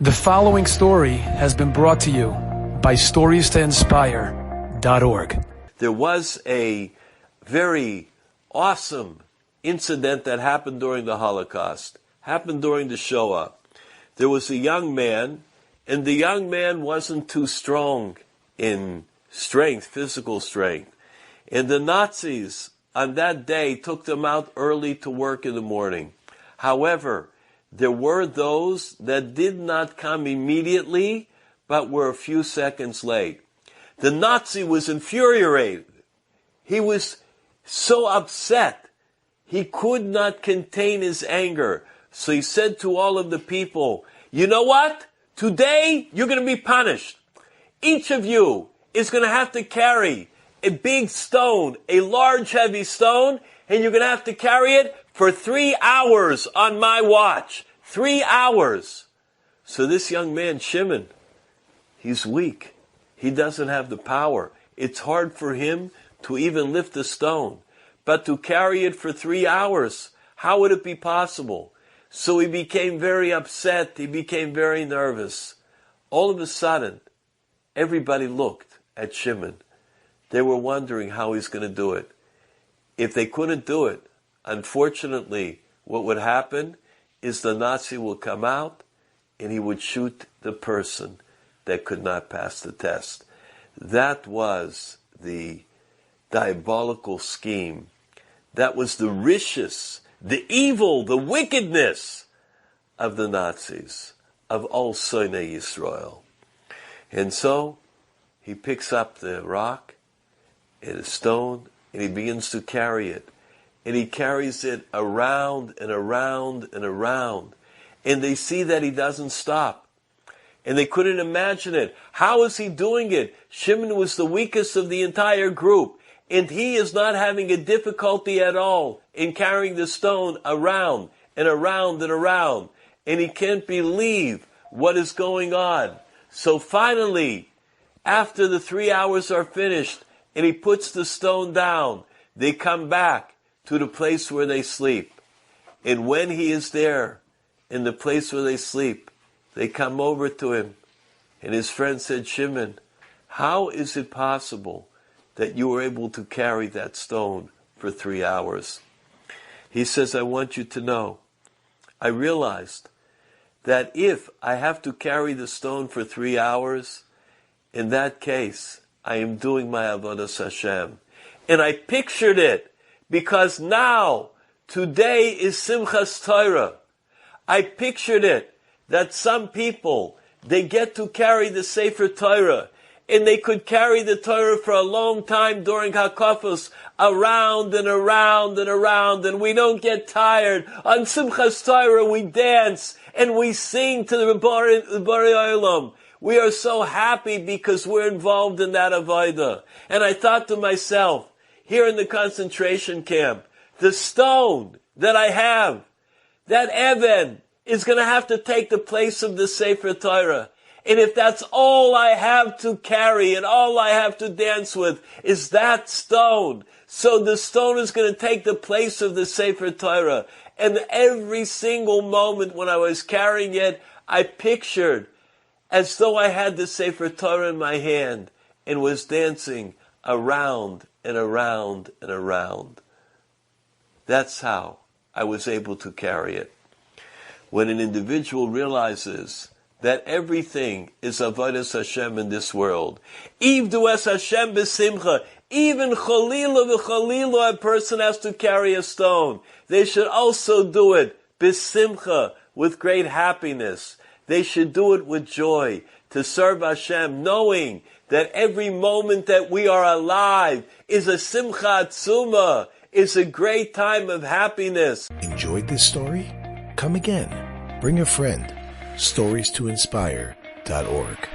The following story has been brought to you by StoriesToInspire.org. There was a very awesome incident that happened during the Holocaust, happened during the Shoah. There was a young man, and the young man wasn't too strong in strength, physical strength. And the Nazis on that day took them out early to work in the morning. However, there were those that did not come immediately, but were a few seconds late. The Nazi was infuriated. He was so upset. He could not contain his anger. So he said to all of the people, you know what? Today, you're going to be punished. Each of you is going to have to carry a big stone, a large heavy stone, and you're going to have to carry it for 3 hours on my watch. 3 hours. So this young man, Shimon, he's weak. He doesn't have the power. It's hard for him to even lift a stone. But to carry it for 3 hours, how would it be possible? So he became very upset. He became very nervous. All of a sudden, everybody looked at Shimon. They were wondering how he's going to do it. If they couldn't do it, unfortunately, what would happen is the Nazi will come out and he would shoot the person that could not pass the test. That was the diabolical scheme. That was the rishus, the evil, the wickedness of the Nazis, of all Sonei Yisrael. And so he picks up the rock and a stone and he begins to carry it. And he carries it around and around and around. And they see that he doesn't stop. And they couldn't imagine it. How is he doing it? Shimon was the weakest of the entire group. And he is not having a difficulty at all in carrying the stone around and around and around. And he can't believe what is going on. So finally, after the 3 hours are finished, and he puts the stone down, they come back to the place where they sleep. And when he is there, in the place where they sleep, they come over to him. And his friend said, Shimon, how is it possible that you were able to carry that stone for 3 hours? He says, I want you to know, I realized that if I have to carry the stone for 3 hours, in that case, I am doing my Avodas Hashem. And I pictured it, because now, today is Simchas Torah. I pictured it, that some people, they get to carry the Sefer Torah, and they could carry the Torah for a long time during Hakafos, around and around and around, and we don't get tired. On Simchas Torah we dance, and we sing to the Bari Olam. We are so happy because we're involved in that Avodah. And I thought to myself, here in the concentration camp, the stone that I have, that Even, is going to have to take the place of the Sefer Torah. And if that's all I have to carry and all I have to dance with is that stone, so the stone is going to take the place of the Sefer Torah. And every single moment when I was carrying it, I pictured as though I had the Sefer Torah in my hand and was dancing around and around and around. That's how I was able to carry it. When an individual realizes that everything is Avodas Hashem in this world, Ivdu es Hashem b'simcha, even chalila v'chalila, a person has to carry a stone. They should also do it b'simcha, with great happiness. They should do it with joy, to serve Hashem, knowing that every moment that we are alive is a simcha atzuma, is a great time of happiness. Enjoyed this story? Come again. Bring a friend. StoriesToInspire.org